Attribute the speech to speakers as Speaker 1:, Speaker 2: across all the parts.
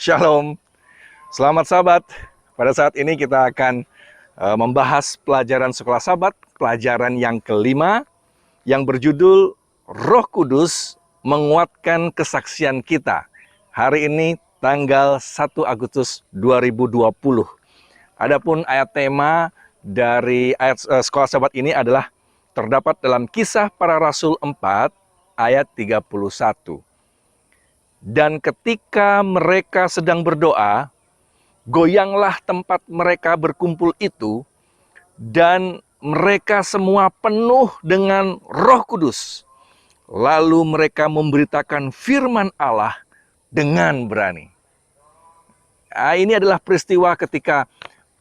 Speaker 1: Shalom, selamat sahabat. Pada saat ini kita akan membahas pelajaran sekolah sahabat, pelajaran yang kelima yang berjudul Roh Kudus menguatkan kesaksian kita. Hari ini tanggal 1 Agustus 2020. Adapun ayat tema dari ayat sekolah sahabat ini adalah terdapat dalam Kisah Para Rasul 4 ayat 31. Dan ketika mereka sedang berdoa, goyanglah tempat mereka berkumpul itu, dan mereka semua penuh dengan Roh Kudus. Lalu mereka memberitakan firman Allah dengan berani. Nah, ini adalah peristiwa ketika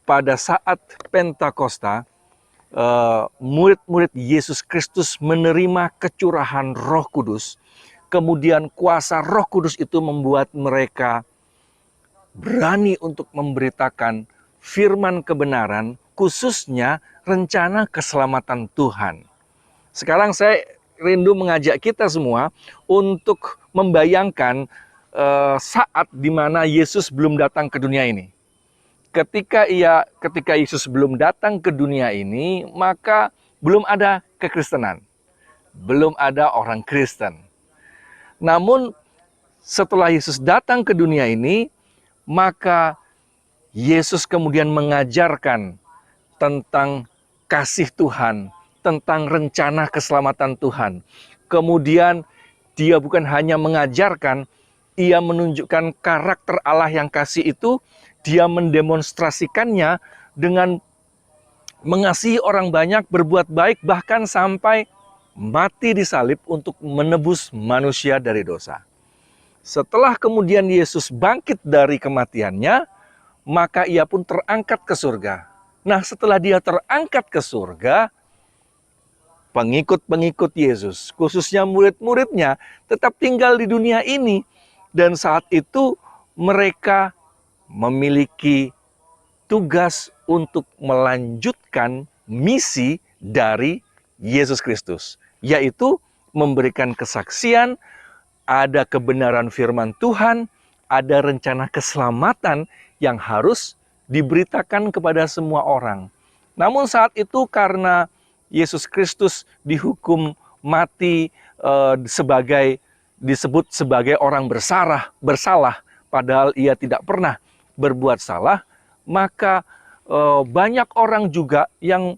Speaker 1: pada saat Pentakosta, murid-murid Yesus Kristus menerima kecurahan Roh Kudus. Kemudian kuasa Roh Kudus itu membuat mereka berani untuk memberitakan firman kebenaran, khususnya rencana keselamatan Tuhan. Sekarang saya rindu mengajak kita semua untuk membayangkan saat di mana Yesus belum datang ke dunia ini. Ketika Yesus belum datang ke dunia ini, maka belum ada kekristenan. Belum ada orang Kristen. Namun setelah Yesus datang ke dunia ini, maka Yesus kemudian mengajarkan tentang kasih Tuhan, tentang rencana keselamatan Tuhan. Kemudian dia bukan hanya mengajarkan, ia menunjukkan karakter Allah yang kasih itu, dia mendemonstrasikannya dengan mengasihi orang banyak, berbuat baik, bahkan sampai mati di salib untuk menebus manusia dari dosa. Setelah kemudian Yesus bangkit dari kematiannya, maka ia pun terangkat ke surga. Nah, setelah dia terangkat ke surga, pengikut-pengikut Yesus, khususnya murid-muridnya, tetap tinggal di dunia ini. Dan saat itu mereka memiliki tugas untuk melanjutkan misi dari Yesus Kristus, yaitu memberikan kesaksian, ada kebenaran firman Tuhan, ada rencana keselamatan yang harus diberitakan kepada semua orang. Namun saat itu karena Yesus Kristus dihukum mati disebut sebagai orang bersalah, padahal ia tidak pernah berbuat salah, maka banyak orang juga yang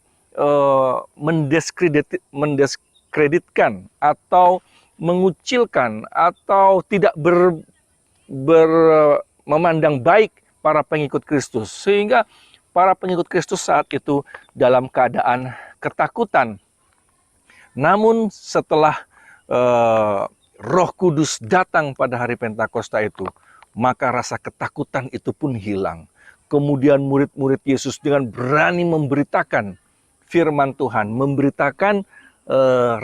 Speaker 1: mendiskreditkan atau mengucilkan atau tidak memandang baik para pengikut Kristus, sehingga para pengikut Kristus saat itu dalam keadaan ketakutan. Namun setelah Roh Kudus datang pada hari Pentakosta itu, maka rasa ketakutan itu pun hilang. Kemudian murid-murid Yesus dengan berani memberitakan firman Tuhan, memberitakan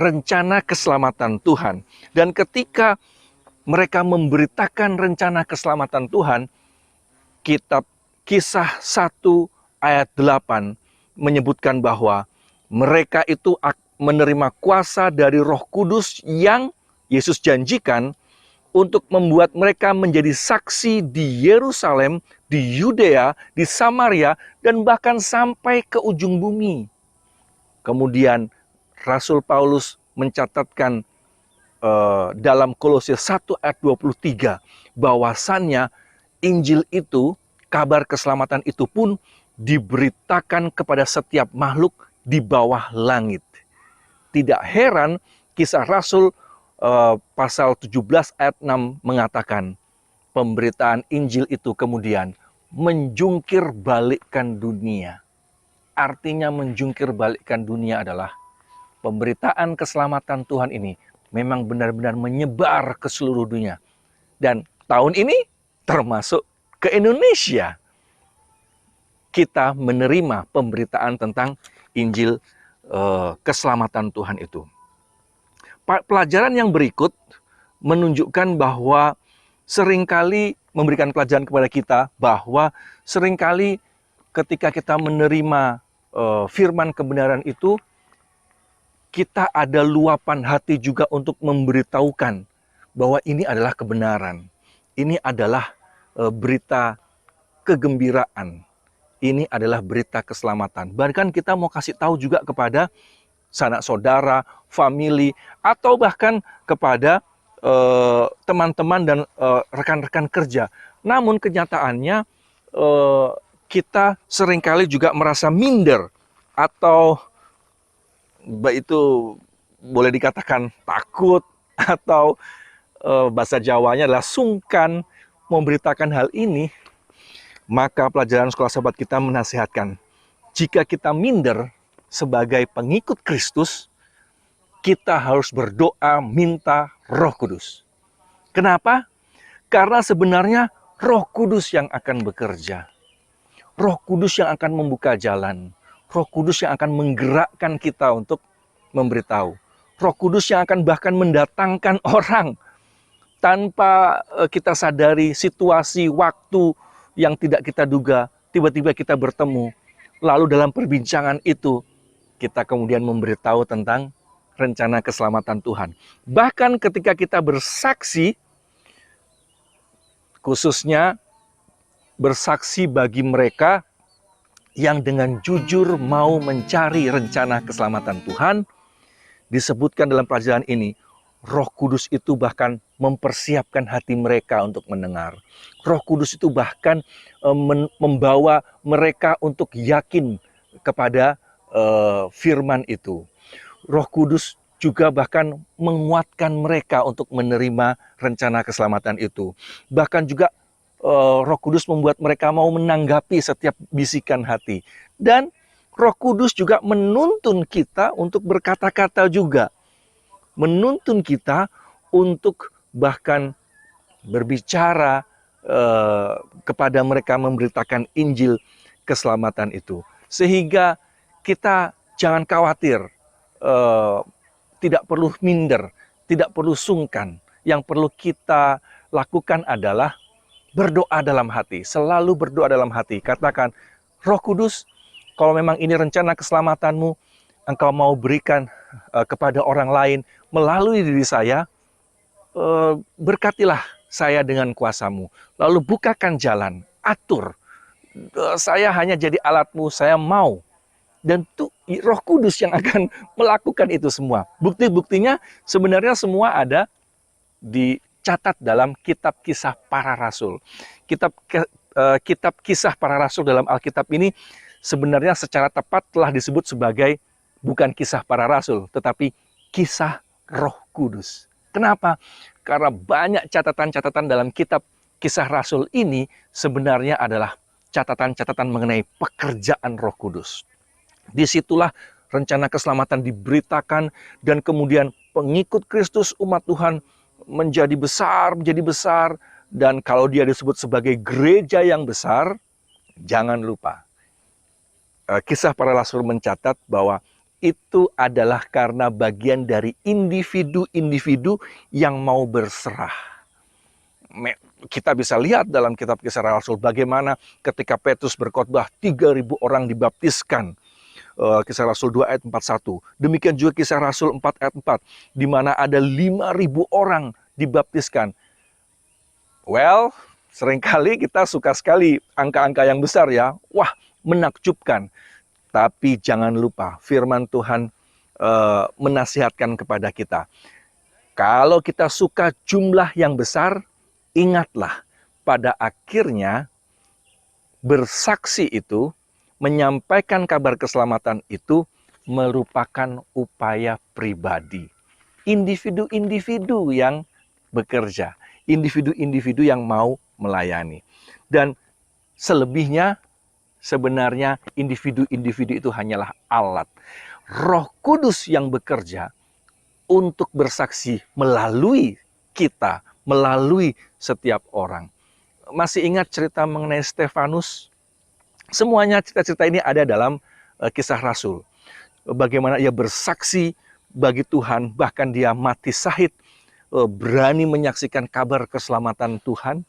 Speaker 1: rencana keselamatan Tuhan. Dan ketika mereka memberitakan rencana keselamatan Tuhan, kitab Kisah 1 ayat 8 menyebutkan bahwa mereka itu menerima kuasa dari Roh Kudus yang Yesus janjikan untuk membuat mereka menjadi saksi di Yerusalem, di Yudea, di Samaria, dan bahkan sampai ke ujung bumi. Kemudian Rasul Paulus mencatatkan dalam Kolose 1 ayat 23 bahwasannya Injil itu, kabar keselamatan itu pun diberitakan kepada setiap makhluk di bawah langit. Tidak heran Kisah Rasul pasal 17 ayat 6 mengatakan pemberitaan Injil itu kemudian menjungkir balikkan dunia. Artinya menjungkir balikkan dunia adalah pemberitaan keselamatan Tuhan ini memang benar-benar menyebar ke seluruh dunia. Dan tahun ini termasuk ke Indonesia. Kita menerima pemberitaan tentang Injil keselamatan Tuhan itu. Pelajaran yang berikut menunjukkan bahwa seringkali memberikan pelajaran kepada kita bahwa seringkali ketika kita menerima firman kebenaran itu, kita ada luapan hati juga untuk memberitahukan bahwa ini adalah kebenaran. Ini adalah berita kegembiraan. Ini adalah berita keselamatan. Bahkan kita mau kasih tahu juga kepada sanak saudara, famili, atau bahkan kepada teman-teman dan rekan-rekan kerja. Namun kenyataannya kita seringkali juga merasa minder atau baik itu boleh dikatakan takut atau bahasa Jawanya adalah sungkan memberitakan hal ini. Maka pelajaran sekolah sahabat kita menasihatkan, jika kita minder sebagai pengikut Kristus, kita harus berdoa minta Roh Kudus. Kenapa? Karena sebenarnya Roh Kudus yang akan bekerja. Roh Kudus yang akan membuka jalan. Roh Kudus yang akan menggerakkan kita untuk memberitahu. Roh Kudus yang akan bahkan mendatangkan orang tanpa kita sadari situasi, waktu yang tidak kita duga, tiba-tiba kita bertemu. Lalu dalam perbincangan itu, kita kemudian memberitahu tentang rencana keselamatan Tuhan. Bahkan ketika kita bersaksi, khususnya bersaksi bagi mereka yang dengan jujur mau mencari rencana keselamatan Tuhan, disebutkan dalam pelajaran ini, Roh Kudus itu bahkan mempersiapkan hati mereka untuk mendengar. Roh Kudus itu bahkan membawa mereka untuk yakin kepada firman itu. Roh Kudus juga bahkan menguatkan mereka untuk menerima rencana keselamatan itu. Bahkan juga Roh Kudus membuat mereka mau menanggapi setiap bisikan hati. Dan Roh Kudus juga menuntun kita untuk berkata-kata juga. Menuntun kita untuk bahkan berbicara kepada mereka, memberitakan Injil keselamatan itu. Sehingga kita jangan khawatir, tidak perlu minder, tidak perlu sungkan. Yang perlu kita lakukan adalah berdoa dalam hati, selalu berdoa dalam hati. Katakan, Roh Kudus, kalau memang ini rencana keselamatanmu, Engkau mau berikan kepada orang lain melalui diri saya, berkatilah saya dengan kuasa-Mu. Lalu bukakan jalan, atur. Saya hanya jadi alat-Mu, saya mau. Dan Roh Kudus yang akan melakukan itu semua. Bukti-buktinya sebenarnya semua ada dicatat dalam kitab kisah para rasul. Kitab kisah para rasul dalam Alkitab ini sebenarnya secara tepat telah disebut sebagai bukan kisah para rasul, tetapi kisah Roh Kudus. Kenapa? Karena banyak catatan-catatan dalam kitab kisah rasul ini sebenarnya adalah catatan-catatan mengenai pekerjaan Roh Kudus. Disitulah rencana keselamatan diberitakan dan kemudian pengikut Kristus umat Tuhan menjadi besar, dan kalau dia disebut sebagai gereja yang besar, jangan lupa. Kisah para rasul mencatat bahwa itu adalah karena bagian dari individu-individu yang mau berserah. Kita bisa lihat dalam kitab kisah rasul bagaimana ketika Petrus berkhotbah 3.000 orang dibaptiskan. Kisah Rasul 2 ayat 41. Demikian juga kisah Rasul 4 ayat 4. Di mana ada 5.000 orang dibaptiskan. Well, seringkali kita suka sekali angka-angka yang besar ya. Wah, menakjubkan. Tapi jangan lupa firman Tuhan menasihatkan kepada kita. Kalau kita suka jumlah yang besar, ingatlah pada akhirnya bersaksi itu, menyampaikan kabar keselamatan itu merupakan upaya pribadi. Individu-individu yang bekerja, individu-individu yang mau melayani. Dan selebihnya sebenarnya individu-individu itu hanyalah alat. Roh Kudus yang bekerja untuk bersaksi melalui kita, melalui setiap orang. Masih ingat cerita mengenai Stefanus? Semuanya cerita-cerita ini ada dalam kisah Rasul. Bagaimana ia bersaksi bagi Tuhan, bahkan dia mati syahid, berani menyaksikan kabar keselamatan Tuhan.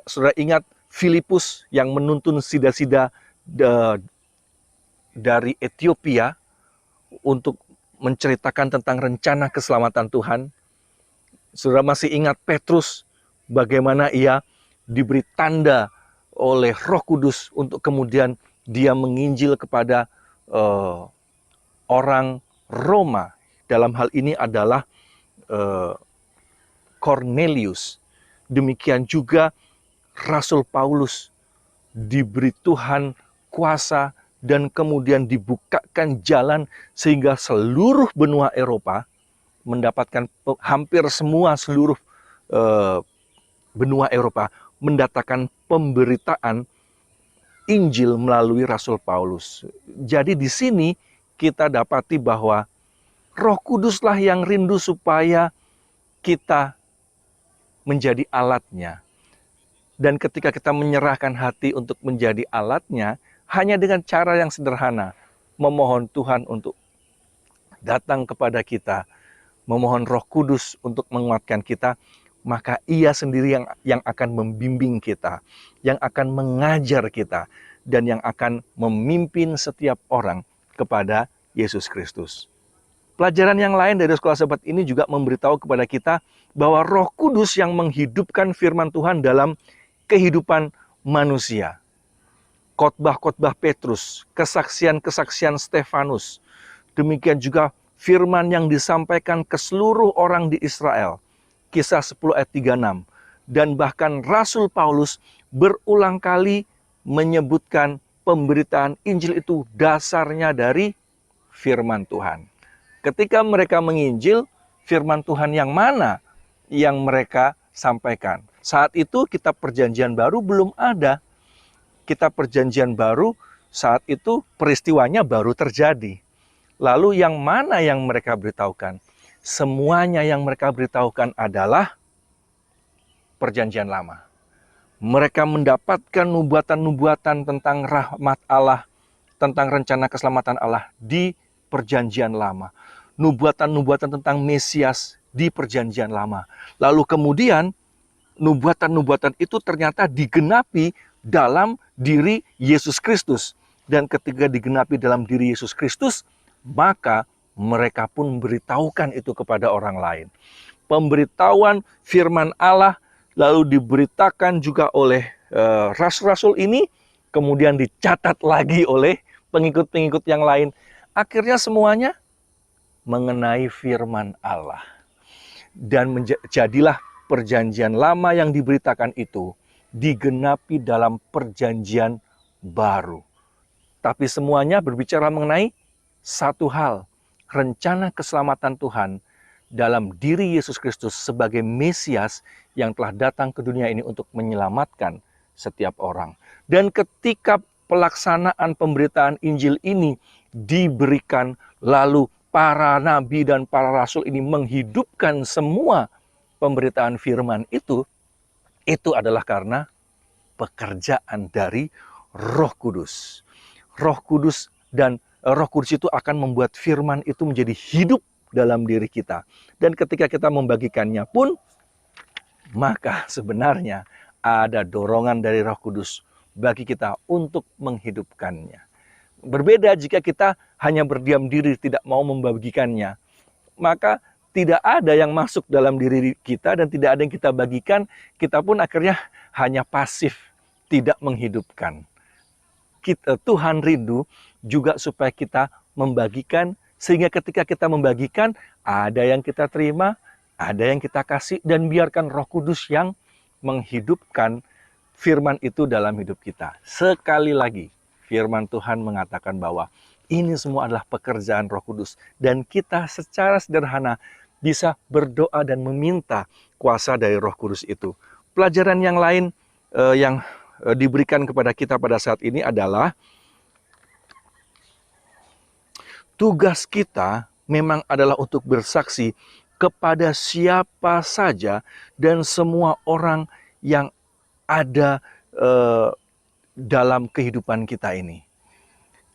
Speaker 1: Saudara ingat Filipus yang menuntun sida-sida dari Ethiopia untuk menceritakan tentang rencana keselamatan Tuhan. Saudara masih ingat Petrus bagaimana ia diberi tanda oleh Roh Kudus untuk kemudian dia menginjil kepada orang Roma. Dalam hal ini adalah Cornelius. Demikian juga Rasul Paulus diberi Tuhan kuasa dan kemudian dibukakan jalan sehingga seluruh benua Eropa mendapatkan, hampir semua seluruh benua Eropa mendatangkan pemberitaan Injil melalui Rasul Paulus. Jadi di sini kita dapati bahwa Roh Kuduslah yang rindu supaya kita menjadi alatnya. Dan ketika kita menyerahkan hati untuk menjadi alatnya, hanya dengan cara yang sederhana, memohon Tuhan untuk datang kepada kita, memohon Roh Kudus untuk menguatkan kita, maka Ia sendiri yang akan membimbing kita, yang akan mengajar kita, dan yang akan memimpin setiap orang kepada Yesus Kristus. Pelajaran yang lain dari Sekolah Sabat ini juga memberitahu kepada kita bahwa Roh Kudus yang menghidupkan firman Tuhan dalam kehidupan manusia. Khotbah-khotbah Petrus, kesaksian-kesaksian Stefanus, demikian juga firman yang disampaikan ke seluruh orang di Israel. Kisah 10 ayat 36. Dan bahkan Rasul Paulus berulang kali menyebutkan pemberitaan Injil itu dasarnya dari firman Tuhan. Ketika mereka menginjil, firman Tuhan yang mana yang mereka sampaikan? Saat itu kitab Perjanjian Baru belum ada. Kitab Perjanjian Baru saat itu peristiwanya baru terjadi. Lalu yang mana yang mereka beritahukan? Semuanya yang mereka beritahukan adalah Perjanjian Lama. Mereka mendapatkan nubuatan-nubuatan tentang rahmat Allah, tentang rencana keselamatan Allah di Perjanjian Lama. Nubuatan-nubuatan tentang Mesias di Perjanjian Lama. Lalu kemudian nubuatan-nubuatan itu ternyata digenapi dalam diri Yesus Kristus. Dan ketika digenapi dalam diri Yesus Kristus, maka mereka pun memberitahukan itu kepada orang lain. Pemberitahuan firman Allah lalu diberitakan juga oleh rasul-rasul ini, kemudian dicatat lagi oleh pengikut-pengikut yang lain. Akhirnya semuanya mengenai firman Allah. Dan jadilah Perjanjian Lama yang diberitakan itu digenapi dalam Perjanjian Baru. Tapi semuanya berbicara mengenai satu hal, rencana keselamatan Tuhan dalam diri Yesus Kristus sebagai Mesias yang telah datang ke dunia ini untuk menyelamatkan setiap orang. Dan ketika pelaksanaan pemberitaan Injil ini diberikan, lalu para nabi dan para rasul ini menghidupkan semua pemberitaan firman itu adalah karena pekerjaan dari Roh Kudus. Roh Kudus dan Roh Kudus itu akan membuat firman itu menjadi hidup dalam diri kita. Dan ketika kita membagikannya pun, maka sebenarnya ada dorongan dari Roh Kudus bagi kita untuk menghidupkannya. Berbeda jika kita hanya berdiam diri tidak mau membagikannya, maka tidak ada yang masuk dalam diri kita dan tidak ada yang kita bagikan, kita pun akhirnya hanya pasif, tidak menghidupkan. Tuhan rindu juga supaya kita membagikan, sehingga ketika kita membagikan, ada yang kita terima, ada yang kita kasih, dan biarkan Roh Kudus yang menghidupkan firman itu dalam hidup kita. Sekali lagi, firman Tuhan mengatakan bahwa ini semua adalah pekerjaan Roh Kudus, dan kita secara sederhana bisa berdoa dan meminta kuasa dari Roh Kudus itu. Pelajaran yang lain yang diberikan kepada kita pada saat ini adalah tugas kita memang adalah untuk bersaksi kepada siapa saja dan semua orang yang ada dalam kehidupan kita ini.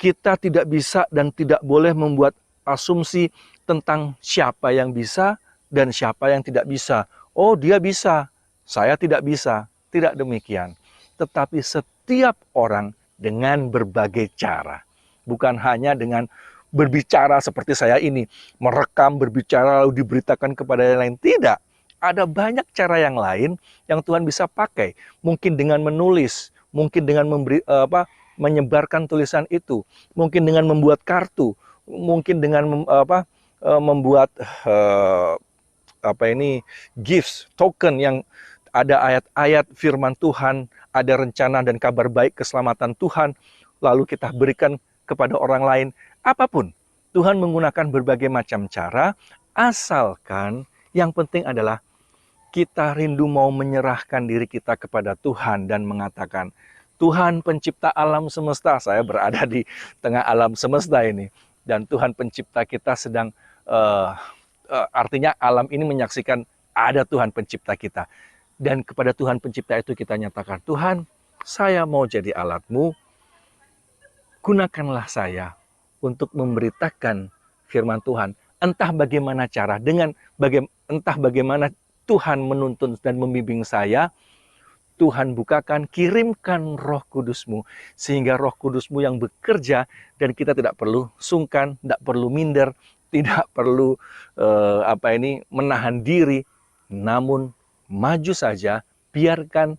Speaker 1: Kita tidak bisa dan tidak boleh membuat asumsi tentang siapa yang bisa dan siapa yang tidak bisa. Oh, dia bisa, saya tidak bisa. Tidak demikian. Tetapi setiap orang dengan berbagai cara. Bukan hanya dengan berbicara seperti saya ini, merekam, berbicara lalu diberitakan kepada yang lain. Tidak. Ada banyak cara yang lain yang Tuhan bisa pakai. Mungkin dengan menulis, mungkin dengan menyebarkan tulisan itu, mungkin dengan membuat kartu, mungkin dengan membuat gifts, token yang ada ayat-ayat firman Tuhan, ada rencana dan kabar baik keselamatan Tuhan, lalu kita berikan kepada orang lain. Apapun, Tuhan menggunakan berbagai macam cara, asalkan yang penting adalah kita rindu mau menyerahkan diri kita kepada Tuhan dan mengatakan, Tuhan pencipta alam semesta, saya berada di tengah alam semesta ini, dan Tuhan pencipta kita sedang, artinya alam ini menyaksikan ada Tuhan pencipta kita. Dan kepada Tuhan pencipta itu kita nyatakan, Tuhan, saya mau jadi alat-Mu, gunakanlah saya untuk memberitakan firman Tuhan. Entah bagaimana cara, entah bagaimana Tuhan menuntun dan membimbing saya, Tuhan bukakan, kirimkan Roh Kudus-Mu, sehingga Roh Kudus-Mu yang bekerja, dan kita tidak perlu sungkan, tidak perlu minder, tidak perlu menahan diri, namun maju saja, biarkan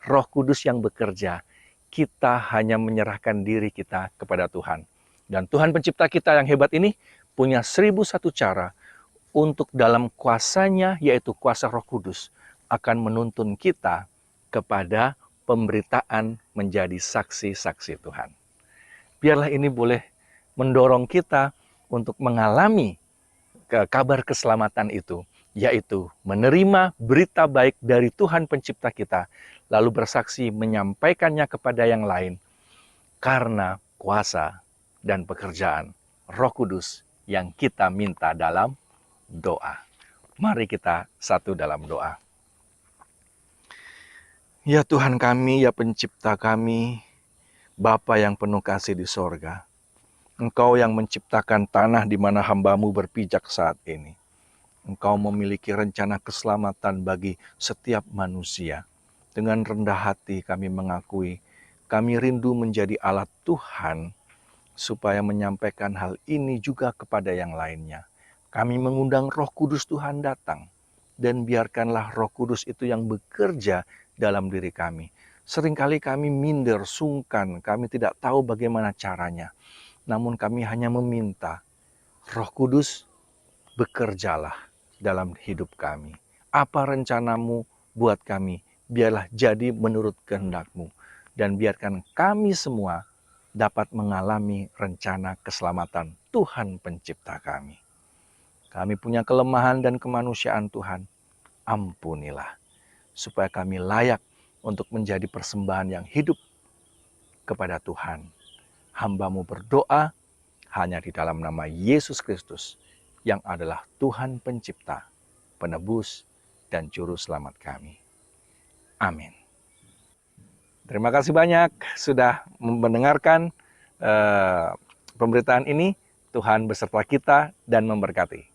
Speaker 1: Roh Kudus yang bekerja. Kita hanya menyerahkan diri kita kepada Tuhan. Dan Tuhan pencipta kita yang hebat ini punya 1001 cara untuk dalam kuasanya, yaitu kuasa Roh Kudus, akan menuntun kita kepada pemberitaan menjadi saksi-saksi Tuhan. Biarlah ini boleh mendorong kita untuk mengalami kabar keselamatan itu, yaitu menerima berita baik dari Tuhan pencipta kita, lalu bersaksi menyampaikannya kepada yang lain, karena kuasa dan pekerjaan Roh Kudus yang kita minta dalam doa. Mari kita satu dalam doa. Ya Tuhan kami, ya pencipta kami, Bapa yang penuh kasih di sorga, Engkau yang menciptakan tanah di mana hamba-Mu berpijak saat ini. Engkau memiliki rencana keselamatan bagi setiap manusia. Dengan rendah hati kami mengakui, kami rindu menjadi alat Tuhan, supaya menyampaikan hal ini juga kepada yang lainnya. Kami mengundang Roh Kudus Tuhan datang, dan biarkanlah Roh Kudus itu yang bekerja dalam diri kami. Seringkali kami minder, sungkan, kami tidak tahu bagaimana caranya. Namun kami hanya meminta, Roh Kudus, bekerjalah dalam hidup kami. Apa rencana-Mu buat kami, biarlah jadi menurut kehendak-Mu. Dan biarkan kami semua dapat mengalami rencana keselamatan Tuhan pencipta kami. Kami punya kelemahan dan kemanusiaan Tuhan, ampunilah, supaya kami layak untuk menjadi persembahan yang hidup kepada Tuhan. Hamba-Mu berdoa hanya di dalam nama Yesus Kristus, yang adalah Tuhan pencipta, penebus, dan juru selamat kami. Amin. Terima kasih banyak sudah mendengarkan pemberitaan ini. Tuhan beserta kita dan memberkati.